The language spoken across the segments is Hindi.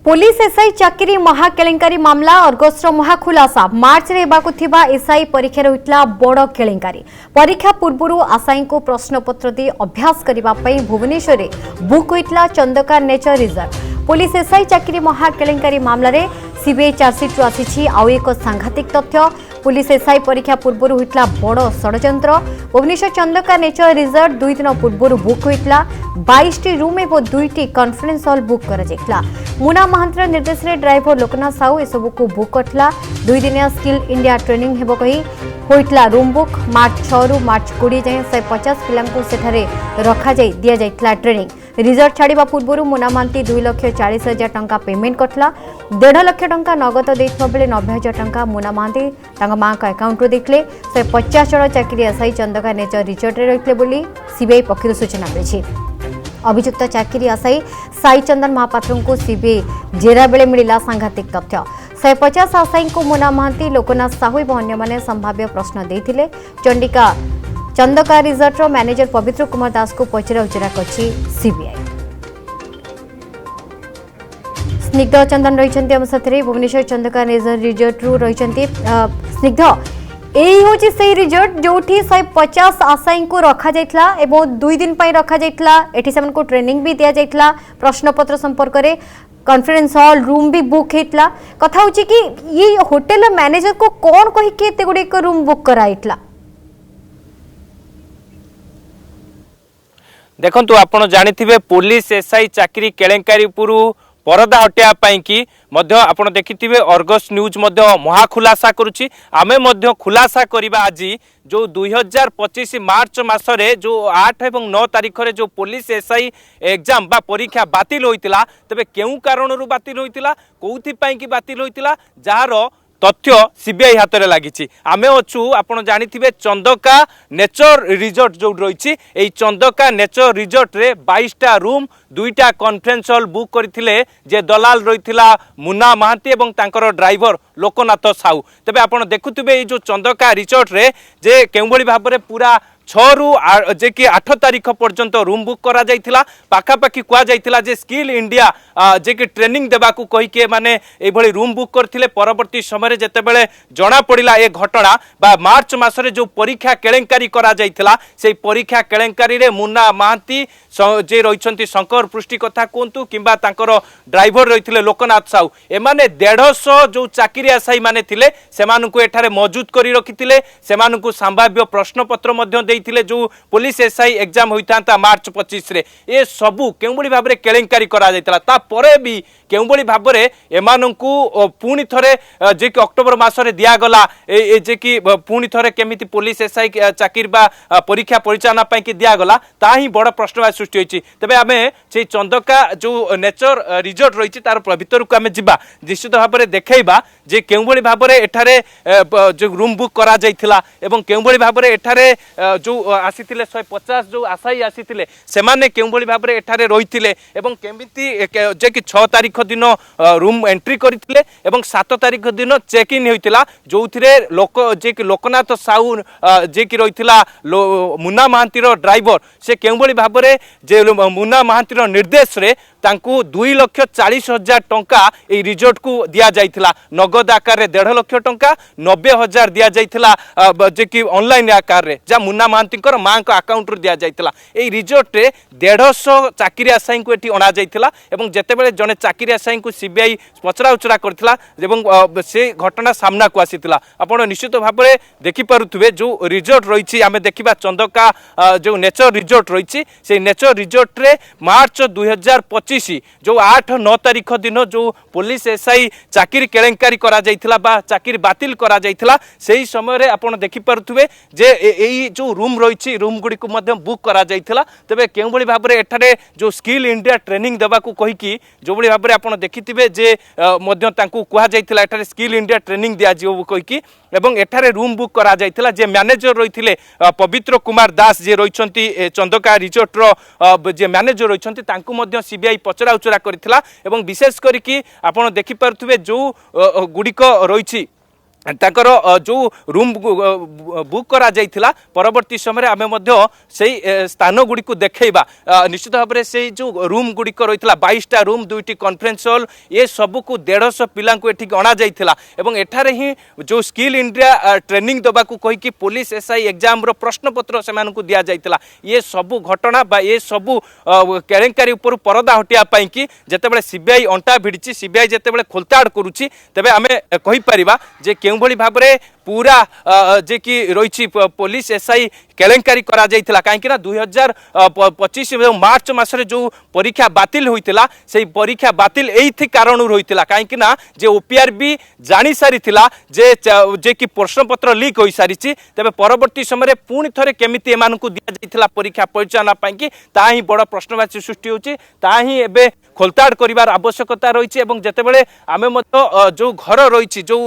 पुलिस एसआई चाकरी महाकेलेंकारी मामला अर्गस्र महाखुलासा मार्च रे हेबाकु थिबा एसआई परीक्षा होइतला बड़ केलेंकारी परीक्षा पूर्व आशाई को प्रश्नपत्र दे अभ्यास करबा पई भुवनेश्वर रे बुक होइतला Chandaka nature reserve police SI चाकरी महाकेलेंकारी मामला रे सीबीआई चार्जसीट आसी आउ एक सांघातिक तथ्य पुलिस एसआई परीक्षा पूर्व होइतला बड़ षडयंत्र भुवनेश्वर चंदका नेचर रिजर्व 2 दिन पूर्व बुक होइतला 22 रूम एवं 2 कॉन्फ्रेंस हॉल बुक करा जायतला मुना महांतर निर्देश रे ड्राइवर लोकनाथ साहू एसबू को बुक करथिला 2 दिनिया स्किल इंडिया ट्रेनिंग हेबो कही होइतला रूम बुक मार्च 6 रु मार्च 20 जाए 150 पिलांकु सेठारे रखा जाय दिया जायतला ट्रेनिंग रिजल्ट छाड़िबा पूर्व मुना महांती 2,40,000 टंका पेमेंट करथिला 1.5 लाख टंका नगद देइथबा बेले 90,000 टंका मुना महांती तांगा मां का अकाउंट रो देखले 150 जण चाकरी एसआई चंदका नेचर रिजल्ट रे रखले बोली सीबीआई पक्षरु सूचना मिली अभियुक्त चाकरी आशाई साई चंदन महापात्र को सीबीआई जेरा बेले मिला सांघातिक तथ्य 150 आशाई को मुना महांती लोकनाथ साहू और अन्य संभाव्य प्रश्न देते चंडिका चंदका रिजर्ट मैनेजर पवित्र कुमार दास को पचरा उचरा कर सीबीआई स्निग्ध चंदन रही आम साथी भुवनेश्वर चंदका रिजर्ट रु रही स्निग्ध यही हूँ से रिजल्ट जो 150 आशाई को रखा जाइथला एवं 2 दिन पर रखा जाइथला एठी से को ट्रेनिंग भी दिया जाइथला प्रश्नपत्र संपर्क में कॉन्फ्रेंस हॉल रूम भी बुक होता कथा हूँ कि ये होटेल मैनेजर को कौन कहीकि गुड़े रूम बुक कराइथला देखंतु आपण जानिथिबे पुलिस एसआई चाकरी केलेंकारी पुरु परदा हटिया पाई कि मध्य आपण देखिथिबे अर्गस न्यूज मध्य महाखुलासा करुछि आमे मध्य खुलासा करिबा आज जो 2025 मार्च मासरे जो 8 एवं 9 तारिख रे जो पुलिस एसआई एग्जाम बा परीक्षा बातिल होइतिला तबे केउ कारणरू बातिल होइतिला कोउथि पाई कि बातिल होइतिला जार तथ्य सीबीआई हाथ में लगी आमे अच्छू आपड़ जानिथिबे चंदका नेचर रिजॉर्ट जो रही यही चंदका नेचर रिजॉर्ट रे 22टा रूम 2टा कॉन्फ्रेंस हॉल बुक करथिले जे दलाल रही मुना महांती एवं तांकर ड्राइवर लोकनाथ साहू तेबे आपण देखुथिबे जो चंदका रिजॉर्ट रे जे केउ भली भाबरे पूरा 6 रु जे कि 8 तारिख पर्यंत रूम बुक करा जाइथिला पाखापाखि कुआ जाइथिला जे स्किल इंडिया जे कि ट्रेनिंग देबा को कहि के माने ए भली रूम बुक करथिले परवर्ती समय रे जते बेले जणा पड़िला ए घटना बा मार्च मासरे जो परीक्षा केलेंकारी करा जाइथिला सेई परीक्षा केलेंकारी रे मुन्ना महांती जे रहिसंती शंकर पृष्टि कथा कोंतु किंबा तांकर ड्राइवर रहिथिले लोकनाथ साहू एमाने 150 जो चाकरी आशाई माने थिले सेमानकु एठारे मौजूद करी रखिथिले सेमानकु संभाव्य प्रश्न पत्र मध्य देइथिले जो पुलिस एसआई एग्जाम होइतांता मार्च 25 रे ए सबु केउबडी भाबरे केलेंकारी करा जाइतला ता परे भी केउबडी भाबरे एमानकु पुनी थरे जे कि अक्टोबर मासरे दिया गला ए जे कि पुनी थरे केमिति पुलिस एसआई चाकरी बा परीक्षा परिचालना पई कि दिया गला ता ही बड़ प्रश्न सृष्टि होइछि तबे आमे से चंदका जो नेचर रिजॉर्ट रही तार भीतर को आमे जिबा निश्चित भाबरे देखैबा जे केउबडी भाबरे एठारे जो रूम बुक करा जाइथिला एवं केउबडी भाबरे एठारे जो आसीथिले 150 जो आशाई आसीथिले सेमाने केउबडी भाबरे एठारे रहिथिले एवं केमिति जे कि 6 तारिख दिन रूम एंट्री करथिले एवं 7 तारिख दिन चेक इन होइतिला जोथिरे लोक जे कि लोकनाथ साहू जे कि रहिथिला मुन्ना महांतीर ड्राइवर से केउबडी भाबरे जे मुन्ना महांतीर निर्देश रे तांकू 2,40,000 टंका ए रिजॉर्ट को दिया जाइथिला नगद आकार रे 1.5 लाख टंका 90,000 दिया जाइथिला जे कि ऑनलाइन आकार रे जा मुन्ना महांतीकर मां को अकाउंट रो दिया जाइथिला ए रिजॉर्ट रे 150 चाकरी आशाई को एठी अणा जाइथिला एवं जेते बेले जने चाकरी आशाई को सीबीआई पचरा उचरा करथिला एवं से घटना सामना को आसीथिला आपण निश्चित भाबरे देखि पारुथुबे जो रिजॉर्ट रहिछि आमे देखिबा चंदका जो नेचर रिजॉर्ट रहिछि से नेचर रिजॉर्ट रे मार्च 2025 जो 8-9 तारिख दिन जो पुलिस एसआई चाकरी केलेंकारी करा जाइथिला बा चाकरी बातिल करा जाइथिला सेही समय रे आपण देखि पारुथुबे जे एई जो रूम रहिछि रूम गुडी को मध्य बुक करा जाइथिला तबे केउ भली भाबरे एठारे जो स्किल इंडिया ट्रेनिंग देबा को कहि कि जो भली भाबरे आपण देखिथिबे जे मध्य तांकू कुहा जाइथिला एठारे स्किल इंडिया ट्रेनिंग दिया जिवो कहि कि एवं एठारे रूम बुक करा जाइथिला जे मैनेजर रहिथिले पवित्र कुमार दास जे रहिसंती चंदका रिजॉर्ट रो जे मैनेजर रहिसंती तांकू मध्य सीबीआई पचरा उचरा करथिला एवं विशेष करी कि आपण देखि पारथुबे जो गुडिक रहिछि ताकर जो रूम बुक करा जाइथिला परवर्ती समय आमे मध्य सेही स्थान गुडी को देखैबा निश्चित भाव में से जो रूम गुडी को रहितला 22टा रूम 2टी कॉन्फ्रेंस हॉल ये सब को 150 पिला को एठी अणा जाइथिला एवं एठारे ही जो स्किल इंडिया ट्रेनिंग दबा को कहि कि पुलिस एसआई एग्जाम रो प्रश्न पत्र से मानकु दिया जाइथिला ये सब घटना बा ये सब केलेंकारी ऊपर परदा हटिया पाई कि जेतेबेले सीबीआई अंटा भिडिची सीबीआई जेतेबेले खोलताड़ करूची तबे आमे कहि परिबा जे केउ भली भाबरे पूरा जे कि रही पुलिस एसआई केलेंकारी करा जाइथिला काहेकि ना 2025 मार्च मासरे जो परीक्षा बातिल होइतिला सेही परीक्षा बातिल एथि कारण होइतिला काहेकि ना जे ओपीआरबी जानि सारी थिला जे कि प्रश्न पत्र लीक होई सारिछि तबे परवर्ती समय पुणी थरे केमिति एमानकु दिया जाइथिला परीक्षा परिचालना पाई कि ताही बड़ प्रश्नवाची सृष्टि होछि ताही एबे खोलताड़ करिवार आवश्यकता रही एवं जेतेबेले आमे मतो जो घर रही जो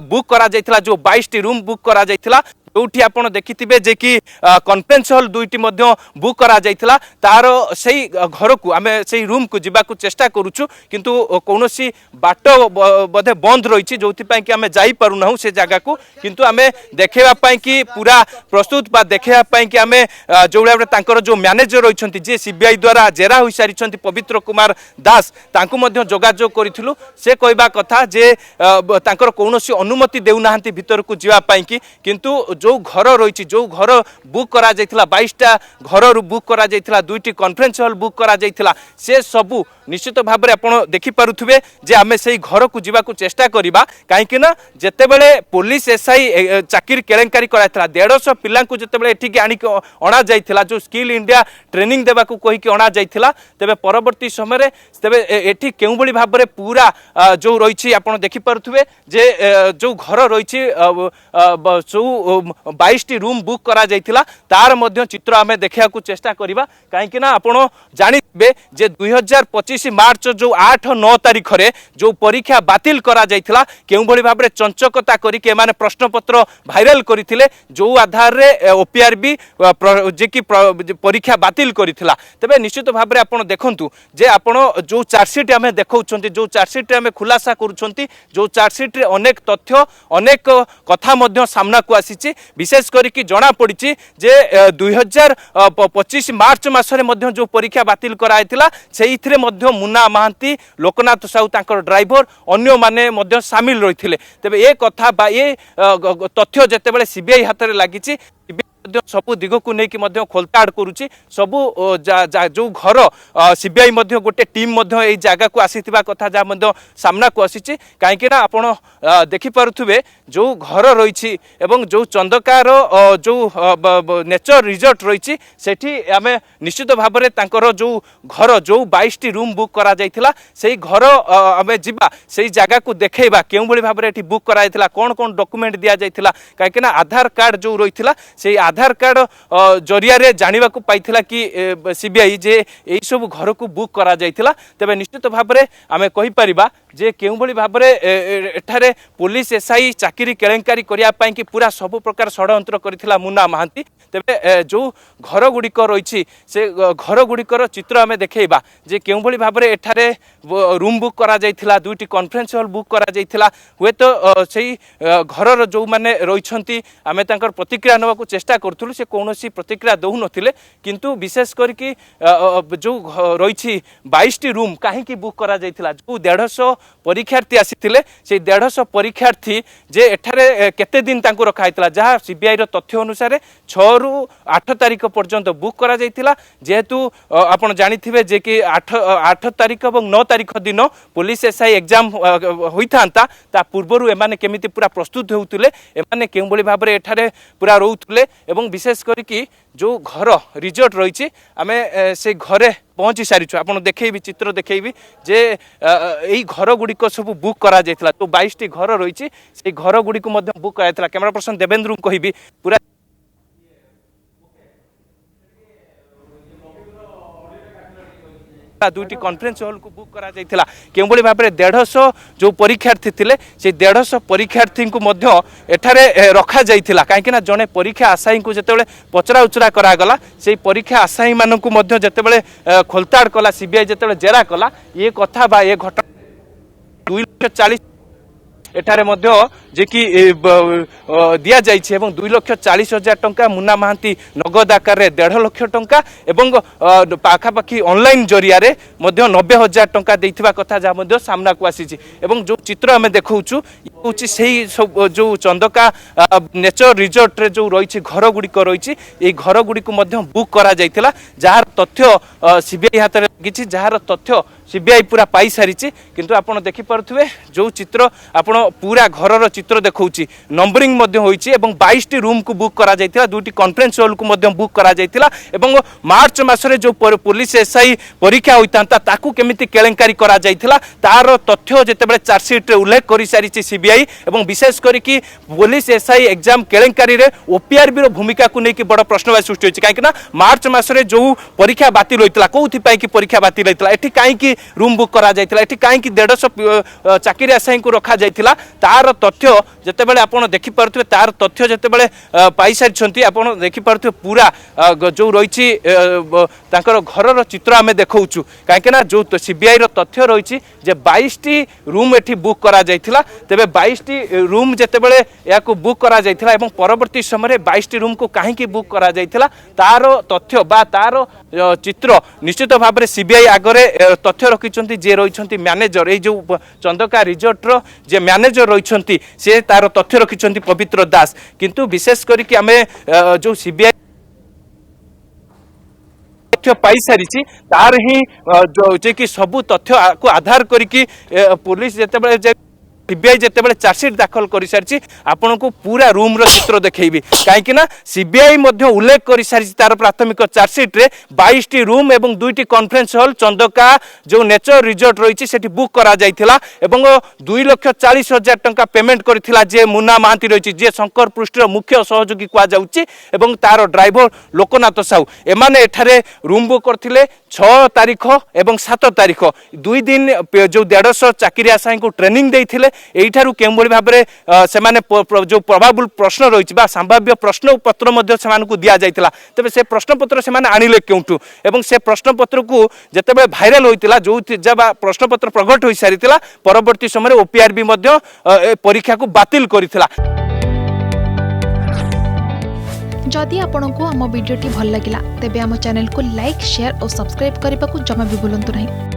बुक करा जाइथिला जो 22टी रूम बुक करा जाइथिला जोठी आपण देखिथिबे जे कि कॉन्फ्रेंस हॉल 2टी मध्य बुक करा जाइथिला तार सेही घर को आमे सेही रूम को जिबा को चेष्टा करूछु किंतु कोनोसी बाट बधे बंद रही जोथि पई कि आमे जाई पारु नहु से जगह को किंतु आमे देखेबा पई कि पूरा प्रस्तुत बा देखेबा पई कि आमे जोळा तांकर जो मैनेजर रहिसंती जे सीबीआई द्वारा जेरा होई सारिसंती पवित्र कुमार दास तांको मध्य जोगाजोग करिथिलु से कहबा कथा जे तांकर कोनोसी अनुमति देउ नाहंती भीतर को जिबा पई कि किंतु जो घर रही जो घर बुक करा जाइथिला 22टा घर बुक करा जाइथिला 2टी कॉन्फ्रेंस हॉल बुक करा जाइथिला से सबू निश्चित भाव में आपण देखि पारुथुबे जे आमे सेही घर को जिबा को चेष्टा करिबा काहेकि ना जेतेबेले पुलिस एसआई चाकरी केलेंकारी कराइथिला 150 पिला को जेतेबेले एठिक आनी अणा जाइथिला जो स्किल इंडिया ट्रेनिंग देबा को कहि कि अणा जाइथिला तबे परवर्ती समय रे तबे एठी केउ बळी भाव में पूरा जो रही आपण देखि पारुथुबे जे जो घर रही जो 22टी रूम बुक करा जाइथिला तार मध्य चित्र आमे देखिया को चेष्टा करिबा काहेकि ना आपण जानिबे जे 2025 मार्च जो 8-9 तारिख रे जो परीक्षा बातिल करा जाइथिला केउ भली भाबरे चंचकता करी के माने प्रश्न पत्र वायरल करिथिले जो आधार रे ओपीआरबी जे कि परीक्षा बातिल करिथिला तबे निश्चित भाबरे आपण देखंतु जे आपण जो चार्जशीट आमे देखौछंती जो चार्जशीट आमे खुलासा करूछंती जो चार्जशीट रे अनेक तथ्य अनेक कथा मध्य सामना को आसीची विशेष करिक जना पड़ी जे 2025 मार्च मासरे मध्य जो परीक्षा बातिल कराइथिला सेइथिरे मध्य मुन्ना महांती लोकनाथ साहू तांकर ड्राइवर अन्य माने मध्य शामिल रहिथिले तबे ए कथा बा ए तथ्य जेतेबेले सीबीआई हाथ रे लागिची सबु दिग को लेकिन खोलताड़ करुच्ची सबु जो घर सीबीआई गोटे टीम जगह को आसी कथा जहाँ सामना को आसी कहीं आपण देखिपे जो घर रही जो चंदकार जो नेचर रिजॉर्ट रही सेठी आम निश्चित भाव में जो घर जो 22टी रूम बुक करा जाइथिला सेही घर आम जीवा से जगह को देखा क्यों भाव में बुक कराइथिला कौन कौन डॉक्यूमेंट दिया जाइथिला कहीं आधार कार्ड जो रही से आधार कार्ड जरिया रे जानिबा को पाइथिला कि सीबीआई जे एई सब घर को बुक करा जाइथिला तबे निश्चित भाव में आमे कहि परिबा जे केउ भली भाव में एठारे पुलिस एसआई चाकरी केलेंकारी करिया पाई कि पूरा सब प्रकार षड्यंत्र करिथिला मुन्ना महांती तबे जो घर गुड़िक रही से घर गुड़िकर चित्र आमे देखैबा जे केउ भली भाव में एठारे रूम बुक करा जाइथिला 2टी कॉन्फ्रेंस हॉल बुक करा जाइथिला हुए तो सेही घर जो माने रहिछंती आमे तांकर प्रतिक्रिया नवा को चेष्टा करथुलु से कोनोसी प्रतिक्रिया दउ नथिले किंतु विशेष करके जो रही 22टी रूम कहीं बुक करा जाइथिला जो 150 परीक्षार्थी आसीथिले से 150 परीक्षार्थी जे एठारे केते दिन तांको रखाइथिला जहाँ सीबीआई रो तथ्य अनुसार 6 ରୁ 8 तारिख पर्यंत बुक करा जाइथिला जेहेतु आपण जानिथिबे जे कि 8 तारिख और 9 तारिख दिन पुलिस एसआई एग्जाम होइथांता ता पूर्वरु एमाने केमिति पूरा प्रस्तुत होउथिले एमाने केउ बळी भाबरे एठारे पूरा रोउथिले एवं विशेष करिकी जो घर रिजॉर्ट रही आमे से घरे पहुँची सारी आपड़ देखी चित्र देखी जे यही घर गुड़िक सब बुक करा जाइथिला तो 22टी घर रही से घर गुड़िक बुक कराइथिला कैमरा पर्सन देवेंद्र को कहि पूरा 2टी कॉन्फ्रेंस हॉल को बुक करा जाइथिला केउ बळी भाबरे 150 जो परीक्षार्थी थिले से 150 परीक्षार्थी को मध्य एठारे रखा जाइथिला काहेकि ना जने परीक्षा आशायी को जेतेबेले पचरा उचरा करा गला से परीक्षा आशायी मानन को मध्य जेतेबेले खोलताड़ कला सीबीआई जेतेबेले जेरा कला ये कथा बा ये घटना 240 एठारे मध्य जे कि दिया जाइछि एवं 2,40,000 टंका मुन्ना महांती नगद आकार रे 1.5 लाख टंका एवं पाखापाखि ऑनलाइन जरिया रे मध्य 90,000 टंका देइथिबा कथा जा मध्य सामना को आसीछि एवं जो चित्र हमें देखौछु होछि सेही जो चंदका नेचर रिजॉर्ट रे जो रहिछि घर गुड़िक रहिछि ए घर गुड़िक मध्य बुक करा जाइथिला जार तथ्य सीबीआई हाथ रे गिछि जार तथ्य सीबीआई पूरा पाई सारिछि किंतु आपण देखि पारुथुबे जो चित्र आपण पूरा घरर चित्र देखौछि नंबरिंग मध्य होइछि एवं 22 टी रूम को बुक करा जाइथिला दुटी कॉन्फ्रेंस हॉल को मध्य बुक करा जाइथिला एवं मार्च मासरे जो पुलिस एसआई परीक्षा होइतांता ताकू केमिति केलेंकारी करा जाइथिला तार तथ्य जेतेबेले चार्जशीट रे उल्लेख करि सारिछि सीबीआई एवं विशेष करी कि पुलिस एसआई एग्जाम केलेंकारी रे ओपीआरबी रो भूमिका को नेकी बड़ प्रश्नवाची सृष्टि होइछि काहेकि ना मार्च मासरे जो परीक्षा बातिल होइतला कोउथि पई कि परीक्षा बातिल होइतला एठी काहे कि रूम बुक करा जाइतला एठी काहे कि 150 चाकरी आसाई को रखा जाइतला तार तथ्य जेतेबेले आपण देखि पारथुबे तार तथ्य जेतेबेले पाई सारिछंती आपण देखि पारथुबे पूरा जो रहिछि तांकर घरर चित्र आमे देखौछु काहे ना जो सीबीआई रो तथ्य रहिछि जे 22 टी रूम एठी बुक करा जाइतला तबे 22 टी रूम जेतेबेले याको बुक करा जाइतला एवं परवर्ती समय 22 टी रूम को काहे कि बुक करा जाइतला तार तथ्य बा तार चित्र निश्चित भाव में सीबीआई आगरे तथ्य रखिछंती जे रहिछंती मैनेजर ए जो चंदका रिजॉर्ट रो जे मैनेजर रहिछंती से तार तथ्य रखिछंती पवित्र दास किंतु विशेष करी कि आमे जो सीबीआई तथ्य पाई सारी तार ही जो जे कि सबु तथ्य को आधार करिकी पुलिस जेतेबेले सीबीआई जेतेबेले चार्जशीट दाखल कर सारी आपन को पूरा रूम रो चित्र देखैबी काहेकि ना सीबीआई मध्य उल्लेख कर सारी तार प्राथमिक चार्जशीट रे 22 टी रूम एवं 2 टी कॉन्फ्रेंस हॉल चंदका जो नेचर रिजॉर्ट रही सेठी बुक करा जाइथिला एवं 2,40,000 टंका पेमेंट करथिला जे मुन्ना महांती रही जे शंकर पृष्ठ मुख्य सहयोगी कुआ जाउची एवं तार ड्राइवर लोकनाथ साहू एमाने एठारे रूम बुक करथिले 6 तारीख एवं 7 तारीख 2 दिन जो 150 चाकरी आसाई को ट्रेनिंग देइथिले एइठारु केमबोली भाबरे सेमाने जो प्रभावुल प्रश्न रहिछि बा संभाव्य प्रश्न पत्र मध्ये सेमान को दिया जाइतिला तबे से प्रश्न पत्र सेमान आनिले केउटु एवं से प्रश्न पत्र को जेतेबे भाइरल होइतिला जो जब प्रश्न पत्र प्रकट होई सारितिला परवर्ती समय ओपीआरबी मध्ये परीक्षा को बातिल करितिला। जदि आपंक आम भिडी भल लगा तेब आम चैनल को लाइक शेयर और सब्सक्राइब करने को जमा भी भूलु नहीं।